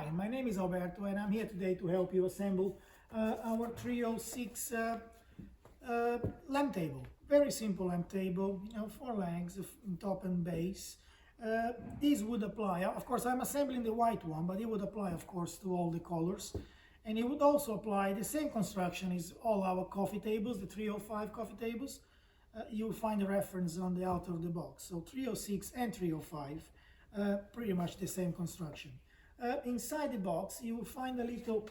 Hi, my name is Alberto and I'm here today to help you assemble our Trio 6 lamp table. Very simple lamp table, 4 legs, top and base. These would apply, of course I'm assembling the white one, but it would apply of course to all the colors. And it would also apply the same construction as all our coffee tables, the 305 coffee tables. You'll find a reference on the outer of the box. So 306 and 305, pretty much the same construction. Inside the box you will find a little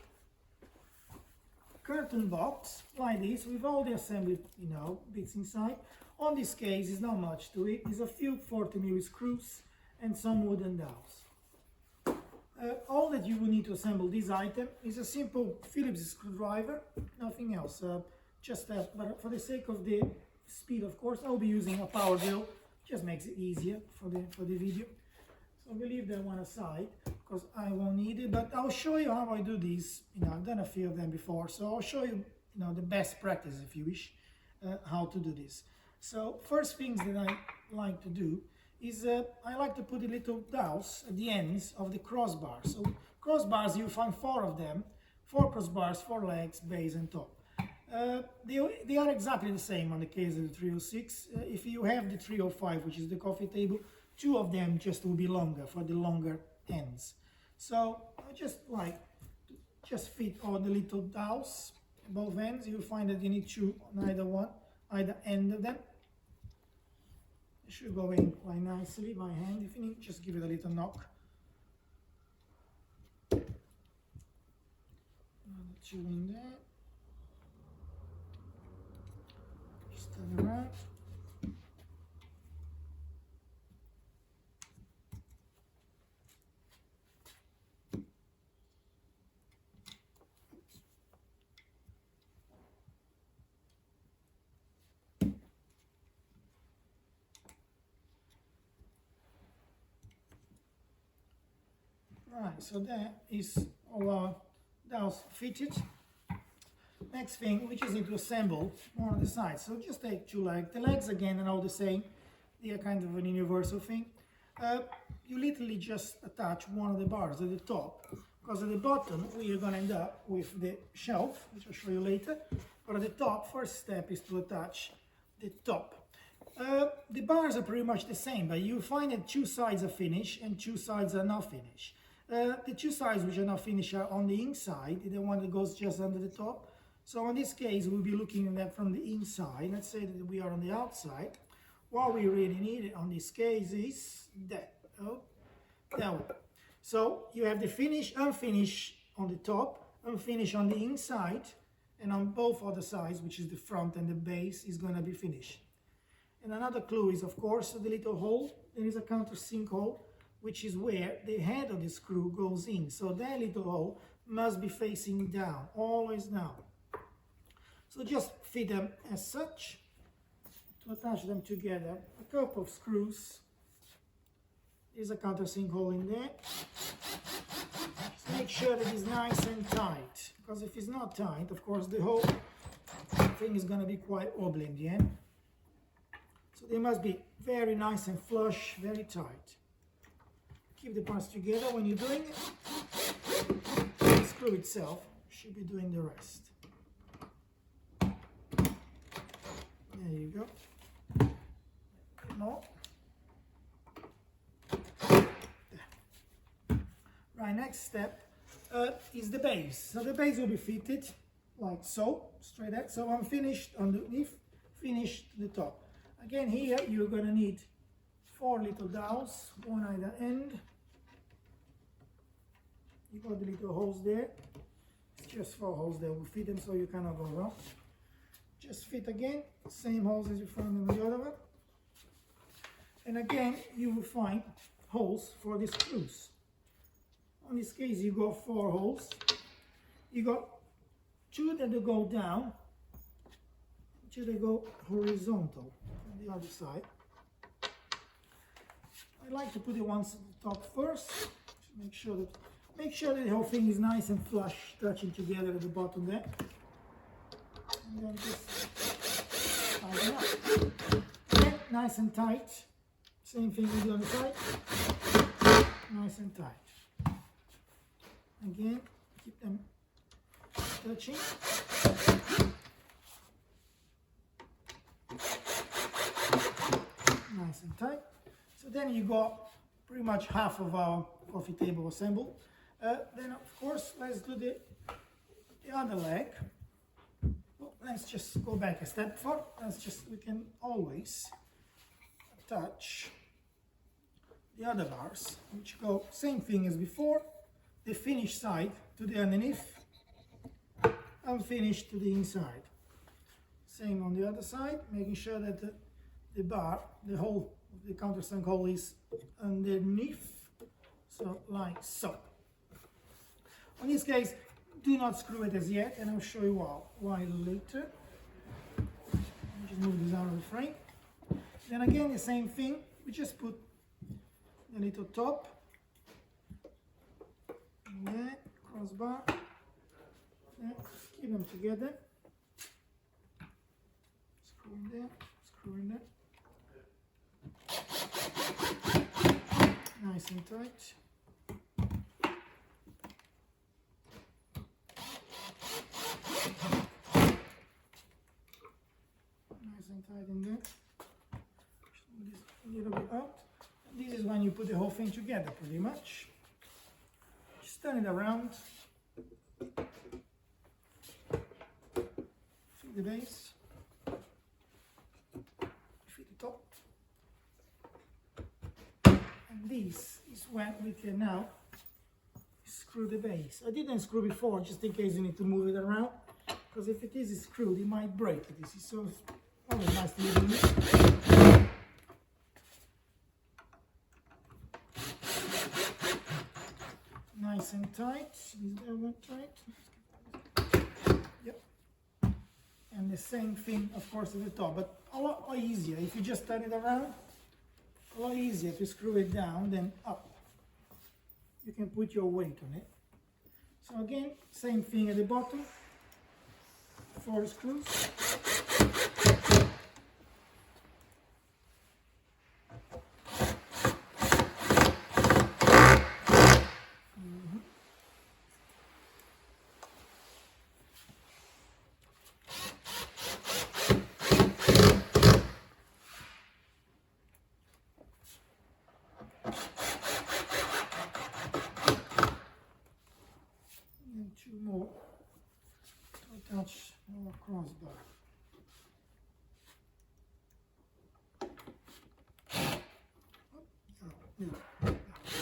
curtain box like this with all the assembly bits inside. On this case is not much to it. There's a few 40mm screws and some wooden dowels. All that you will need to assemble this item is a simple Phillips screwdriver, nothing else. But for the sake of the speed, of course, I'll be using a power drill. Just makes it easier for the video. So we'll leave that one aside because I won't need it, but I'll show you how I do this. I've done a few of them before, so I'll show you, the best practice, if you wish, how to do this. So first things that I like to do is I like to put the little dowels at the ends of the crossbars. So crossbars, you find 4 of them, 4 crossbars, 4 legs, base and top. They are exactly the same on the case of the 306. If you have the 305, which is the coffee table, 2 of them just will be longer for the longer ends. So I just fit all the little dowels both ends. You'll find that you need 2 on either end of them. It should go in quite nicely by hand. If you need, just give it a little knock. Another 2 in there. Just turn around. Right, so that is all our dowels fitted. Next thing, we just need to assemble one on the sides. So just take 2 legs. The legs again are all the same. They are kind of an universal thing. You literally just attach one of the bars at the top, because at the bottom we are going to end up with the shelf, which I'll show you later. But at the top, first step is to attach the top. The bars are pretty much the same, but you find that 2 sides are finished and 2 sides are not finished. The 2 sides which are not finished are on the inside, the one that goes just under the top. So in this case, we'll be looking at that from the inside. Let's say that we are on the outside. What we really need on this case is that. That one. So you have the finished, unfinished on the top, unfinished on the inside, and on both other sides, which is the front and the base, is going to be finished. And another clue is, of course, the little hole. There is a countersink hole, which is where the head of the screw goes in. So that little hole must be facing down, always down. So just fit them as such. To attach them together, a couple of screws. There's a countersink hole in there. Just make sure that it's nice and tight, because if it's not tight, of course, the whole thing is going to be quite wobbly in the end. So they must be very nice and flush, very tight. Keep the parts together when you're doing it. The screw itself should be doing the rest. There you go. More. Right, next step is the base. So the base will be fitted like so, straight out. So I'm finished underneath, finished the top. Again, here you're going to need 4 little dowels, one either end. You got the little holes there. It's just 4 holes there. We'll fit them so you cannot go wrong. Just fit again, same holes as you found in the other one. And again, you will find holes for the screws. In this case, you got 4 holes. You got 2 that go down, 2 that go horizontal on the other side. I like to put the ones at the top first, to make sure that the whole thing is nice and flush, touching together at the bottom there. And then just tighten up. Again, nice and tight. Same thing with the other side. Nice and tight. Again, keep them touching. Nice and tight. So then you got pretty much half of our coffee table assembled. Then of course, let's do the other leg. Well, let's just go back a step further. We can always attach the other bars, which go same thing as before, the finished side to the underneath, unfinished to the inside. Same on the other side, making sure that the bar, the hole, the countersunk hole is underneath, so like so. In this case, do not screw it as yet, and I'll show you why later. Just move this out of the frame. Then again, the same thing, we just put the little top, and there, crossbar, there, keep them together, screw in there, screw in there, nice and tight. Nice and tight in there. Just move this a little bit out. This is when you put the whole thing together, pretty much. Just turn it around. Fit the base. Fit the top. And this is when we can now screw the base. I didn't screw before, just in case you need to move it around. Because if it is screwed, it might break. This is so always nice to leave it. Nice and tight. Is that one tight? Yep. And the same thing, of course, at the top, but a lot easier if you just turn it around. A lot easier to screw it down than up. You can put your weight on it. So again, same thing at the bottom. 4 screws. And 2 more to attach our crossbar.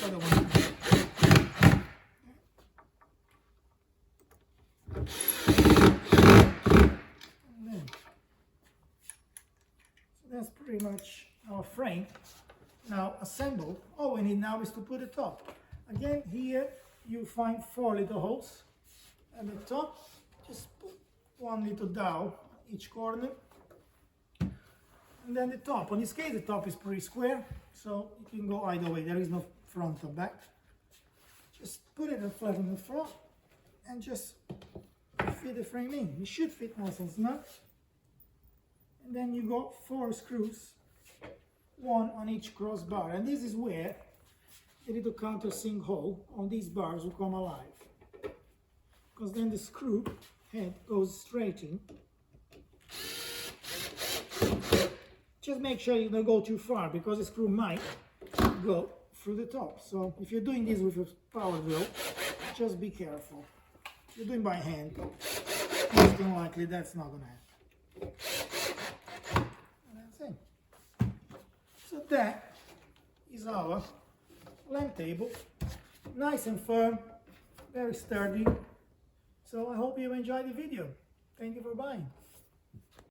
Other one. And then, so that's pretty much our frame. Now assembled. All we need now is to put the top. Again, here you find 4 little holes at the top. Just put 1 little dowel each corner. And then the top. In this case, the top is pretty square, so it can go either way. There is no front or back. Just put it flat on the front and just fit the frame in. It should fit nice and snug. And then you got 4 screws, 1 on each crossbar. And this is where the little countersink hole on these bars will come alive. Because then the screw head goes straight in. Just make sure you don't go too far, because the screw might go through the top. So if you're doing this with a power drill, just be careful. If you're doing by hand, most unlikely that's not going to happen. And that's it. So that is our lamp table. Nice and firm, very sturdy. So I hope you enjoyed the video. Thank you for buying.